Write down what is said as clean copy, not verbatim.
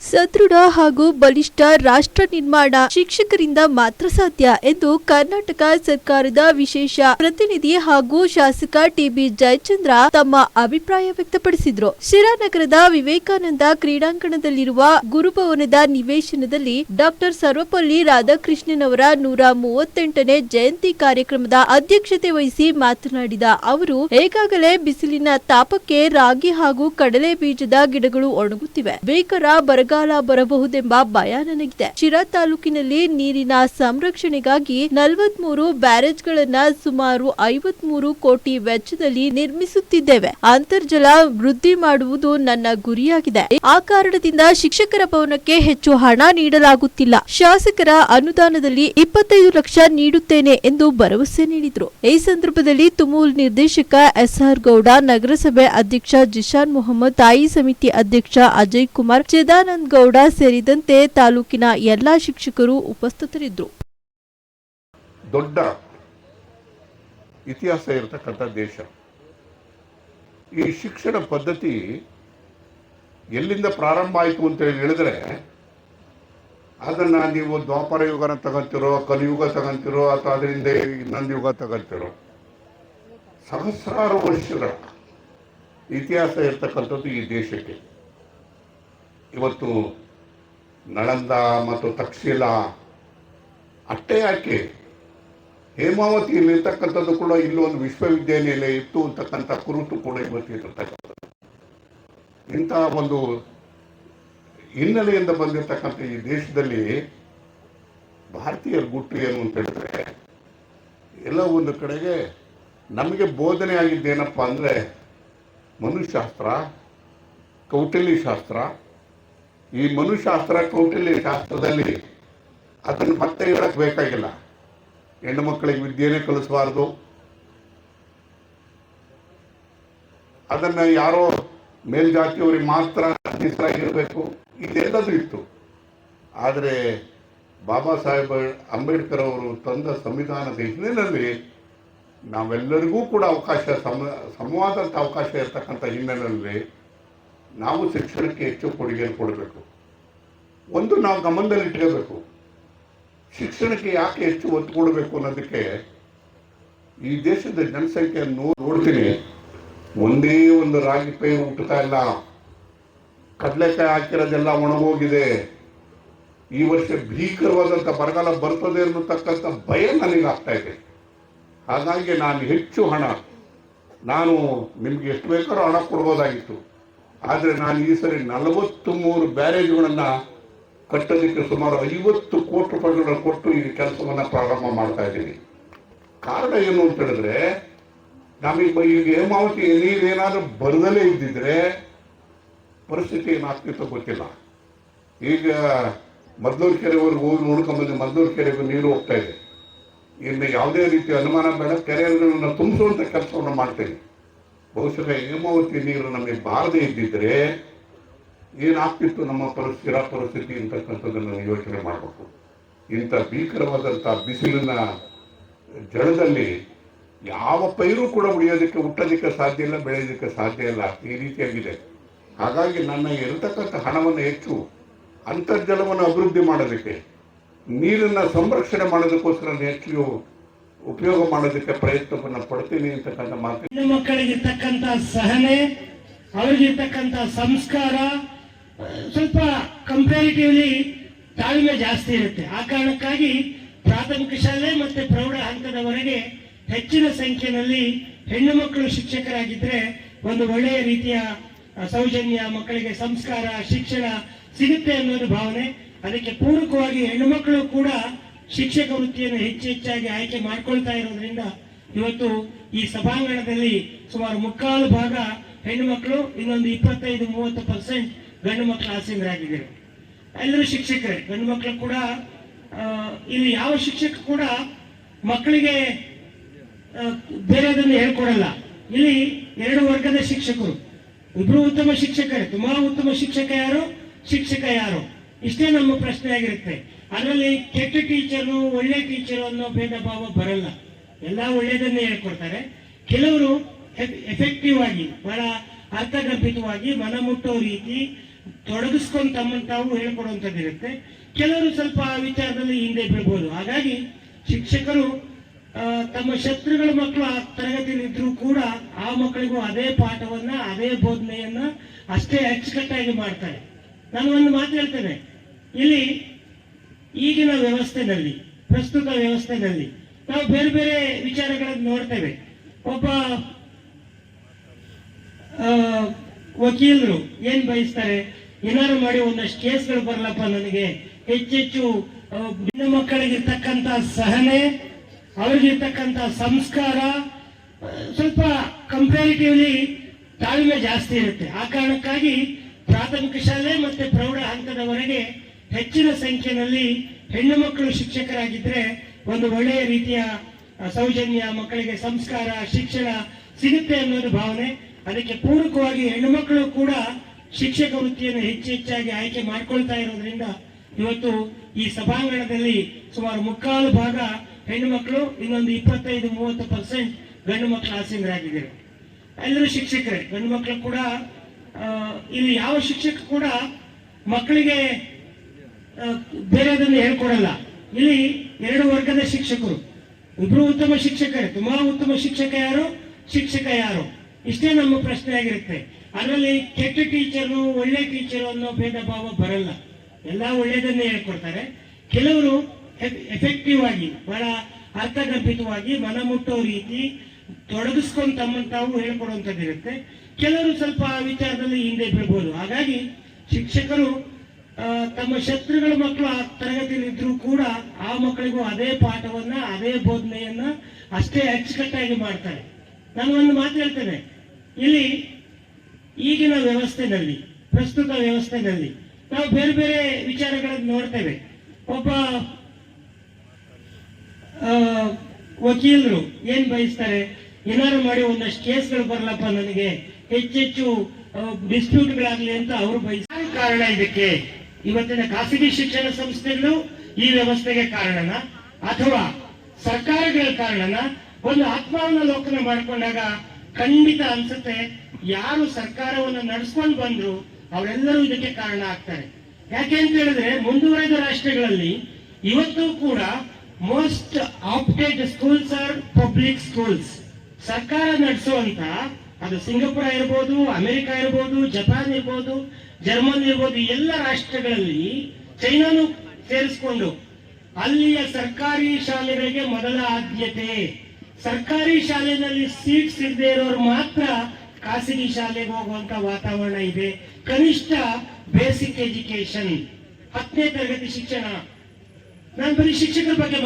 ಸದೃಢ ಹಾಗೂ ಬಲಿಷ್ಠ ರಾಷ್ಟ್ರ ನಿರ್ಮಾಣ ಶಿಕ್ಷಕರಿಂದ ಮಾತ್ರ ಸಾಧ್ಯ ಎಂದು ಕರ್ನಾಟಕ ಸರ್ಕಾರದ ವಿಶೇಷ ಪ್ರತಿನಿಧಿ ಹಾಗೂ ಶಾಸಕ ಟಿಬಿ ಜಯಚಂದ್ರ ತಮ್ಮ ಅಭಿಪ್ರಾಯ ವ್ಯಕ್ತಪಡಿಸಿದರು. ಶಿರಾನಗರದ ವಿವೇಕಾನಂದ ಕ್ರೀಡಾಂಗಣದಲ್ಲಿರುವ ಗುರುಭವನದ ನಿವೇಶನದಲ್ಲಿ ಡಾಕ್ಟರ್ ಸರ್ವಪಲ್ಲಿ ರಾಧಾಕೃಷ್ಣನ್ ಅವರ 138ನೇ ಜಯಂತಿ ಕಾರ್ಯಕ್ರಮದ ಅಧ್ಯಕ್ಷತೆ ವಹಿಸಿ ಮಾತನಾಡಿದ ಅವರು, ಈಗಾಗಲೇ ಬಿಸಿಲಿನ ತಾಪಕ್ಕೆ ರಾಗಿ ಹಾಗೂ ಕಡಲೆ ಬೀಜದ ಗಿಡಗಳು ಒಣಗುತ್ತಿವೆ. ಭೀಕರ ಬರಗಾಲ ಬರಬಹುದೆಂಬ ಭಯ ನನಗಿದೆ. ಶಿರಾ ತಾಲೂಕಿನಲ್ಲಿ ನೀರಿನ ಸಂರಕ್ಷಣೆಗಾಗಿ 43 ಬ್ಯಾರೇಜ್ಗಳನ್ನ ಸುಮಾರು 53 ಕೋಟಿ ವೆಚ್ಚದಲ್ಲಿ ನಿರ್ಮಿಸುತ್ತಿದ್ದೇವೆ. ಅಂತರ್ಜಲ ವೃದ್ಧಿ ಮಾಡುವುದು ನನ್ನ ಗುರಿಯಾಗಿದೆ. ಆ ಕಾರಣದಿಂದ ಶಿಕ್ಷಕರ ಭವನಕ್ಕೆ ಹೆಚ್ಚು ಹಣ ನೀಡಲಾಗುತ್ತಿಲ್ಲ. ಶಾಸಕರ ಅನುದಾನದಲ್ಲಿ 25 ಲಕ್ಷ ನೀಡುತ್ತೇನೆ ಎಂದು ಭರವಸೆ ನೀಡಿದರು. ಈ ಸಂದರ್ಭದಲ್ಲಿ ತುಮೂಲ್ ನಿರ್ದೇಶಕ ಎಸ್ಆರ್ ಗೌಡ, ನಗರಸಭೆ ಅಧ್ಯಕ್ಷ ಜಿಶಾನ್ ಮೊಹಮ್ಮದ್, ತಾಯಿ ಸಮಿತಿ ಅಧ್ಯಕ್ಷ ಅಜಯ್ ಕುಮಾರ್, ಚಿದಾನಂದ ಗೌಡ ಸೇರಿದಂತೆ ತಾಲೂಕಿನ ಎಲ್ಲಾ ಶಿಕ್ಷಕರು ಉಪಸ್ಥಿತರಿದ್ದರು. ದೊಡ್ಡ ಇತಿಹಾಸ ಇರತಕ್ಕಂಥ ದೇಶ. ಈ ಶಿಕ್ಷಣ ಪದ್ಧತಿ ಎಲ್ಲಿಂದ ಪ್ರಾರಂಭ ಆಯಿತು ಅಂತ ಹೇಳಿದ್ರೆ, ಅದನ್ನ ನೀವು ದ್ವಾಪರ ಯುಗನ ತಗೊಂತಿರೋ, ಕಲಿಯುಗ ತಗೊಂತಿರೋ, ಅಥವಾ ಅದರಿಂದ ಇನ್ನೊಂದು ಯುಗ ತಗೊಂತಿರೋ, ಸಹಸ್ರಾರು ವರ್ಷಗಳ ಇತಿಹಾಸ ಇರತಕ್ಕಂಥದ್ದು ಈ ದೇಶಕ್ಕೆ. ಇವತ್ತು ನಳಂದ ಮತ್ತು ತಕ್ಷಶಿಲಾ ಅಷ್ಟೇ ಯಾಕೆ, ಹೇಮಾವತಿಯಲ್ಲಿರ್ತಕ್ಕಂಥದ್ದು ಕೂಡ ಇಲ್ಲೊಂದು ವಿಶ್ವವಿದ್ಯಾನಿಲಯ ಇತ್ತು ಅಂತಕ್ಕಂಥ ಕುರಿತು ಕೂಡ ಇವತ್ತು ಇರತಕ್ಕಂಥದ್ದು. ಇಂತಹ ಒಂದು ಹಿನ್ನೆಲೆಯಿಂದ ಬಂದಿರತಕ್ಕಂಥ ಈ ದೇಶದಲ್ಲಿ ಭಾರತೀಯರ ಗುಟ್ಟು ಏನು ಅಂತ ಹೇಳಿದ್ರೆ, ಎಲ್ಲ ಒಂದು ಕಡೆಗೆ ನಮಗೆ ಬೋಧನೆ ಆಗಿದ್ದೇನಪ್ಪ ಅಂದರೆ ಮನುಶಾಸ್ತ್ರ, ಕೌಟಿಲ್ಯ ಶಾಸ್ತ್ರ. ಈ ಮನುಶಾಸ್ತ್ರ, ಕೌಟಿಲ್ಯ ಶಾಸ್ತ್ರದಲ್ಲಿ ಅದನ್ನು ಮತ್ತೆ ಹೇಳಕ್ ಬೇಕಾಗಿಲ್ಲ. ಹೆಣ್ಣು ಮಕ್ಕಳಿಗೆ ವಿದ್ಯೆನೇ ಕಲಿಸಬಾರ್ದು, ಅದನ್ನ ಯಾರೋ ಮೇಲ್ಜಾತಿಯವರಿಗೆ ಮಾತ್ರ ಮೀಸಲಾಗಿರಬೇಕು, ಇದೆಲ್ಲದೂ ಇತ್ತು. ಆದರೆ ಬಾಬಾ ಸಾಹೇಬ್ ಅಂಬೇಡ್ಕರ್ ಅವರು ತಂದ ಸಂವಿಧಾನದ ಹಿನ್ನೆಲೆಯಲ್ಲಿ ನಾವೆಲ್ಲರಿಗೂ ಕೂಡ ಅವಕಾಶ, ಸಮವಾದಂಥ ಅವಕಾಶ ಇರತಕ್ಕಂಥ ಹಿನ್ನೆಲೆಯಲ್ಲಿ ನಾವು ಶಿಕ್ಷಣಕ್ಕೆ ಹೆಚ್ಚು ಕೊಡುಗೆಯನ್ನು ಕೊಡಬೇಕು. ಒಂದು ನಾವು ಗಮನದಲ್ಲಿ ಇಟ್ಕೋಬೇಕು, ಶಿಕ್ಷಣಕ್ಕೆ ಯಾಕೆ ಹೆಚ್ಚು ಒತ್ತು ಕೊಡಬೇಕು ಅನ್ನೋದಕ್ಕೆ. ಈ ದೇಶದ ಜನಸಂಖ್ಯೆಯನ್ನು ನೋಡ್ತೀನಿ, ಒಂದೇ ಒಂದು ರಾಗಿ ಪೈರು ಹುಟ್ಟುತ್ತಾ ಇಲ್ಲ. ಕಡಲೆಕಾಯಿ ಹಾಕಿರೋದೆಲ್ಲ ಒಣಗೋಗಿದೆ. ಈ ವರ್ಷ ಭೀಕರವಾದಂಥ ಬರಗಾಲ ಬರ್ತದೆ ಅನ್ನತಕ್ಕಂಥ ಭಯ ನನಗಾಗ್ತಾ ಇದೆ. ಹಾಗಾಗಿ ನಾನು ಹೆಚ್ಚು ಹಣ, ನಾನು ನಿಮ್ಗೆ ಎಷ್ಟು ಬೇಕಾದ್ರೂ ಹಣ ಕೊಡ್ಬೋದಾಗಿತ್ತು, ಆದರೆ ನಾನು ಈ ಸರಿ 43 ಬ್ಯಾರೇಜ್ಗಳನ್ನು ಕಟ್ಟೋದಕ್ಕೆ ಸುಮಾರು 50 ಕೋಟಿ ರೂಪಾಯಿಗಳನ್ನು ಕೊಟ್ಟು ಈ ಕೆಲಸವನ್ನು ಪ್ರಾರಂಭ ಮಾಡ್ತಾ ಇದ್ದೀನಿ. ಕಾರಣ ಏನು ಅಂತ ಹೇಳಿದ್ರೆ, ನಮಗೆ ಈಗ ಹೇಮಾವತಿ ನೀರೇನಾದ್ರೂ ಬರದಲ್ಲೇ ಇದ್ದಿದ್ರೆ ಪರಿಸ್ಥಿತಿ ಏನಾಗ್ತಿತ್ತು ಗೊತ್ತಿಲ್ಲ. ಈಗ ಮದ್ದೂರು ಕೆರೆವರೆಗೂ ಹೋಗಿ ನೋಡ್ಕೊಂಡ್ಬಂದು ಮದ್ದೂರು ಕೆರೆಗೂ ನೀರು ಹೋಗ್ತಾ ಇದೆ. ಇನ್ನು ಯಾವುದೇ ರೀತಿಯ ಅನುಮಾನ ಬೇಡ, ಕೆರೆಗಳನ್ನು ತುಂಬಿಸುವಂಥ ಕೆಲಸವನ್ನು ಮಾಡ್ತೇನೆ. ಬಹುಶಃ ಹೇಮಾವತಿ ನೀರು ನಮಗೆ ಬಾರದೇ ಇದ್ದಿದ್ರೆ ಏನಾಗ್ತಿತ್ತು ನಮ್ಮ ಪರಿಸ್ಥಿತಿ ಅಂತಕ್ಕಂಥದ್ದನ್ನು ಯೋಚನೆ ಮಾಡಬೇಕು. ಇಂಥ ಭೀಕರವಾದಂಥ ಬಿಸಿಲಿನ ಜಳದಲ್ಲಿ ಯಾವ ಪೈರು ಕೂಡ ಉಳಿಯೋದಕ್ಕೆ, ಹುಟ್ಟೋದಕ್ಕೆ ಸಾಧ್ಯ ಇಲ್ಲ, ಬೆಳೆಯೋದಕ್ಕೆ ಸಾಧ್ಯ ಇಲ್ಲ. ಈ ರೀತಿಯಾಗಿದೆ. ಹಾಗಾಗಿ ನನ್ನ ಇರತಕ್ಕಂಥ ಹಣವನ್ನು ಹೆಚ್ಚು ಅಂತರ್ಜಲವನ್ನು ಅಭಿವೃದ್ಧಿ ಮಾಡೋದಕ್ಕೆ, ನೀರನ್ನು ಸಂರಕ್ಷಣೆ ಮಾಡೋದಕ್ಕೋಸ್ಕರ ಹೆಚ್ಚು ಉಪಯೋಗ ಮಾಡೋದಕ್ಕೆ ಪ್ರಯತ್ನವನ್ನು ಪಡ್ತೀನಿ ಅಂತಕ್ಕಂಥ ಮಾತು. ಹೆಣ್ಣು ಮಕ್ಕಳಿಗಿರ್ತಕ್ಕಂಥ ಸಹನೆ, ಅವರಿಗಿರ್ತಕ್ಕಂಥ ಸಂಸ್ಕಾರ ಸ್ವಲ್ಪ ಕಂಪ್ಯಾರಿಟಿವ್ಲಿ ತಾಳ್ಮೆ ಜಾಸ್ತಿ ಇರುತ್ತೆ. ಆ ಕಾರಣಕ್ಕಾಗಿ ಪ್ರಾಥಮಿಕ ಶಾಲೆ ಮತ್ತೆ ಪ್ರೌಢ ಹಂತದವರೆಗೆ ಹೆಚ್ಚಿನ ಸಂಖ್ಯೆಯಲ್ಲಿ ಹೆಣ್ಣು ಮಕ್ಕಳು ಶಿಕ್ಷಕರಾಗಿದ್ದರೆ ಒಂದು ಒಳ್ಳೆಯ ರೀತಿಯ ಸೌಜನ್ಯ, ಮಕ್ಕಳಿಗೆ ಸಂಸ್ಕಾರ, ಶಿಕ್ಷಣ ಸಿಗುತ್ತೆ ಅನ್ನೋದು ಭಾವನೆ. ಅದಕ್ಕೆ ಪೂರಕವಾಗಿ ಹೆಣ್ಣು ಮಕ್ಕಳು ಕೂಡ ಶಿಕ್ಷಕ ವೃತ್ತಿಯನ್ನು ಹೆಚ್ಚಾಗಿ ಆಯ್ಕೆ ಮಾಡ್ಕೊಳ್ತಾ ಇರೋದ್ರಿಂದ ಇವತ್ತು ಈ ಸಭಾಂಗಣದಲ್ಲಿ ಸುಮಾರು 3/4 ಭಾಗ ಹೆಣ್ಣು ಮಕ್ಕಳು, ಇನ್ನೊಂದು 25-30% ಗಂಡು ಮಕ್ಕಳು ಆಸೀನರಾಗಿದ್ದಾರೆ. ಎಲ್ಲರೂ ಶಿಕ್ಷಕರೇ. ಗಂಡು ಮಕ್ಕಳು ಕೂಡ ಇಲ್ಲಿ ಯಾವ ಶಿಕ್ಷಕ ಕೂಡ ಮಕ್ಕಳಿಗೆ ಬೇರೆದನ್ನು ಹೇಳ್ಕೊಡಲ್ಲ. ಇಲ್ಲಿ 2 ವರ್ಗದ ಶಿಕ್ಷಕರು, ಇಬ್ರು ಉತ್ತಮ ಶಿಕ್ಷಕರೇ. ತುಂಬಾ ಉತ್ತಮ ಶಿಕ್ಷಕ ಯಾರು, ಶಿಕ್ಷಕ ಯಾರು, ಇಷ್ಟೇ ನಮ್ಮ ಪ್ರಶ್ನೆ ಆಗಿರುತ್ತೆ. ಅದರಲ್ಲಿ ಕೆಟ್ಟ ಟೀಚರು, ಒಳ್ಳೆ ಟೀಚರು ಅನ್ನೋ ಭೇದ ಭಾವ ಬರಲ್ಲ. ಎಲ್ಲ ಒಳ್ಳೆಯದನ್ನೇ ಹೇಳ್ಕೊಡ್ತಾರೆ. ಕೆಲವರು ಎಫೆಕ್ಟಿವ್ ಆಗಿ, ಬಹಳ ಅರ್ಥಗರ್ಭಿತವಾಗಿ, ಮನಮುಟ್ಟೋ ರೀತಿ, ತೊಡಗಿಸ್ಕೊಂಡು ತಮ್ಮನ್ನು ತಾವು ಹೇಳ್ಕೊಡುವಂಥದ್ದಿರುತ್ತೆ. ಕೆಲವರು ಸ್ವಲ್ಪ ಆ ವಿಚಾರದಲ್ಲಿ ಹಿಂದೆ ಬೀಳ್ಬೋದು. ಹಾಗಾಗಿ ಶಿಕ್ಷಕರು ತಮ್ಮ ಶತ್ರುಗಳ ಮಕ್ಕಳು ಆ ತರಗತಿಯಲ್ಲಿ ಇದ್ರೂ ಕೂಡ ಆ ಮಕ್ಕಳಿಗೂ ಅದೇ ಪಾಠವನ್ನ, ಅದೇ ಬೋಧನೆಯನ್ನ ಅಷ್ಟೇ ಅಚ್ಚುಕಟ್ಟಾಗಿ ಮಾಡ್ತಾರೆ. ನಾನು ಒಂದು ಮಾತು ಹೇಳ್ತೇನೆ, ಇಲ್ಲಿ ಈಗಿನ ವ್ಯವಸ್ಥೆನಲ್ಲಿ, ಪ್ರಸ್ತುತ ವ್ಯವಸ್ಥೆನಲ್ಲಿ ನಾವು ಬೇರೆ ಬೇರೆ ವಿಚಾರಗಳನ್ನು ನೋಡ್ತೇವೆ. ಒಬ್ಬ ವಕೀಲರು ಏನ್ ಬಯಸ್ತಾರೆ, ಏನಾದ್ರು ಮಾಡಿ ಒಂದಷ್ಟು ಕೇಸ್ಗಳು ಬರಲಪ್ಪ, ನನಗೆ ಹೆಚ್ಚೆಚ್ಚು ಹೆಣ್ಣು ಮಕ್ಕಳಿಗಿರ್ತಕ್ಕಂಥ ಸಹನೆ, ಅವ್ರಿಗಿರ್ತಕ್ಕಂಥ ಸಂಸ್ಕಾರ, ಸ್ವಲ್ಪ ಕಂಪ್ಯಾರಿಟಿವ್ಲಿ ತಾಳ್ಮೆ ಜಾಸ್ತಿ ಇರುತ್ತೆ. ಆ ಕಾರಣಕ್ಕಾಗಿ ಪ್ರಾಥಮಿಕ ಶಾಲೆ ಮತ್ತೆ ಪ್ರೌಢ ಹಂತದವರೆಗೆ ಹೆಚ್ಚಿನ ಸಂಖ್ಯೆಯಲ್ಲಿ ಹೆಣ್ಣು ಮಕ್ಕಳು ಶಿಕ್ಷಕರಾಗಿದ್ರೆ ಒಂದು ಒಳ್ಳೆಯ ರೀತಿಯ ಸೌಜನ್ಯ, ಮಕ್ಕಳಿಗೆ ಸಂಸ್ಕಾರ, ಶಿಕ್ಷಣ ಸಿಗುತ್ತೆ ಅನ್ನೋದು ಭಾವನೆ. ಅದಕ್ಕೆ ಪೂರಕವಾಗಿ ಹೆಣ್ಣು ಮಕ್ಕಳು ಕೂಡ ಶಿಕ್ಷಕ ವೃತ್ತಿಯನ್ನು ಹೆಚ್ಚಾಗಿ ಆಯ್ಕೆ ಮಾಡ್ಕೊಳ್ತಾ ಇರೋದ್ರಿಂದ ಇವತ್ತು ಈ ಸಭಾಂಗಣದಲ್ಲಿ ಸುಮಾರು 3/4 ಭಾಗ ಹೆಣ್ಣು ಮಕ್ಕಳು, ಇನ್ನೊಂದು 25-30% ಗಂಡು ಮಕ್ಕಳು ಆಸೀನರಾಗಿದ್ದಾರೆ. ಎಲ್ಲರೂ ಶಿಕ್ಷಕರೇ. ಗಂಡು ಮಕ್ಕಳು ಕೂಡ ಇಲ್ಲಿ ಯಾವ ಶಿಕ್ಷಕ ಕೂಡ ಮಕ್ಕಳಿಗೆ ಬೇರೆದನ್ನು ಹೇಳ್ಕೊಡಲ್ಲ. ಇಲ್ಲಿ 2 ವರ್ಗದ ಶಿಕ್ಷಕರು, ಇಬ್ರು ಉತ್ತಮ ಶಿಕ್ಷಕರೇ. ತುಂಬಾ ಉತ್ತಮ ಶಿಕ್ಷಕ ಯಾರು ಇಷ್ಟೇ ನಮ್ಮ ಪ್ರಶ್ನೆ ಆಗಿರುತ್ತೆ. ಅದರಲ್ಲಿ ಕೆಟ್ಟ ಟೀಚರು, ಒಳ್ಳೆ ಟೀಚರು ಅನ್ನೋ ಭೇದ ಭಾವ ಬರಲ್ಲ. ಎಲ್ಲಾ ಒಳ್ಳೆಯದನ್ನೇ ಹೇಳ್ಕೊಡ್ತಾರೆ. ಕೆಲವರು ಎಫೆಕ್ಟಿವ್ ಆಗಿ, ಬಹಳ ಅರ್ಥಗರ್ಭಿತವಾಗಿ, ಮನ ಮುಟ್ಟೋ ರೀತಿ ತೊಡಗಿಸ್ಕೊಂಡು ತಮ್ಮನ್ನು ತಾವು ಹೇಳ್ಕೊಡುವಂಥದ್ದಿರುತ್ತೆ. ಕೆಲವರು ಸ್ವಲ್ಪ ಆ ವಿಚಾರದಲ್ಲಿ ಹಿಂದೆ ಬೀಳ್ಬೋದು. ಹಾಗಾಗಿ ಶಿಕ್ಷಕರು ತಮ್ಮ ಶತ್ರುಗಳ ಮಕ್ಕಳು ಆ ತರಗತಿಯಲ್ಲಿ ಇದ್ರೂ ಕೂಡ ಆ ಮಕ್ಕಳಿಗೂ ಅದೇ ಪಾಠವನ್ನ, ಅದೇ ಬೋಧನೆಯನ್ನ ಅಷ್ಟೇ ಅಚ್ಚುಕಟ್ಟಾಗಿ ಮಾಡ್ತಾರೆ. ನಾನು ಒಂದು ಮಾತು ಹೇಳ್ತೇನೆ, ಇಲ್ಲಿ ಈಗಿನ ವ್ಯವಸ್ಥೆನಲ್ಲಿ, ಪ್ರಸ್ತುತ ವ್ಯವಸ್ಥೆನಲ್ಲಿ ನಾವು ಬೇರೆ ಬೇರೆ ವಿಚಾರಗಳನ್ನು ನೋಡ್ತೇವೆ. ಒಬ್ಬ ವಕೀಲರು ಏನ್ ಬಯಸ್ತಾರೆ, ಏನಾದ್ರು ಮಾಡಿ ಒಂದಷ್ಟು ಕೇಸ್ಗಳು ಬರಲಪ್ಪ, ನನಗೆ ಹೆಚ್ಚೆಚ್ಚು ಡಿಸ್ಪ್ಯೂಟ್ಗಳಾಗ್ಲಿ ಅಂತ ಅವರು ಬಯಸ್ತಾರೆ. ಕಾರಣ ಇದಕ್ಕೆ ಇವತ್ತಿನ ಖಾಸಗಿ ಶಿಕ್ಷಣ ಸಂಸ್ಥೆಗಳು ಈ ವ್ಯವಸ್ಥೆಗೆ ಕಾರಣನ ಅಥವಾ ಸರ್ಕಾರಗಳ ಕಾರಣನ? ಒಂದು ಆತ್ಮಾವಲೋಕನ ಮಾಡ್ಕೊಂಡಾಗ ಖಂಡಿತ ಅನ್ಸುತ್ತೆ, ಯಾರು ಸರ್ಕಾರವನ್ನು ನಡೆಸ್ಕೊಂಡು ಬಂದ್ರು ಅವರೆಲ್ಲರೂ ಇದಕ್ಕೆ ಕಾರಣ ಆಗ್ತಾರೆ. ಯಾಕೆ ಅಂತ ಹೇಳಿದ್ರೆ, ಮುಂದುವರೆದ ರಾಷ್ಟ್ರಗಳಲ್ಲಿ ಇವತ್ತು ಕೂಡ most opted schools R public schools. ಸರ್ಕಾರ ನಡೆಸುವಂತ, ಅದು ಸಿಂಗಾಪುರ ಇರ್ಬೋದು, ಅಮೆರಿಕ ಇರ್ಬೋದು, ಜಪಾನ್ ಇರ್ಬೋದು, ಜರ್ಮನ್ ಇರ್ಬೋದು, ಎಲ್ಲ ರಾಷ್ಟ್ರಗಳಲ್ಲಿ, ಚೈನಾನು ಸೇರಿಸ್ಕೊಂಡು ಅಲ್ಲಿಯ ಸರ್ಕಾರಿ ಶಾಲೆಗಳಿಗೆ ಮೊದಲ ಆದ್ಯತೆ. ಸರ್ಕಾರಿ ಶಾಲೆಯಲ್ಲಿ ಸೀಟ್ಸ್ ಇರದೇ ಇರೋರು ಮಾತ್ರ ಖಾಸಗಿ ಶಾಲೆಗೆ ಹೋಗುವಂತ ವಾತಾವರಣ ಇದೆ. ಕನಿಷ್ಠ ಬೇಸಿಕ್ ಎಜುಕೇಶನ್, 10ನೇ ತರಗತಿ ಶಿಕ್ಷಣ. ನಾನು ಬರೀ ಶಿಕ್ಷಕರ ಬಗ್ಗೆ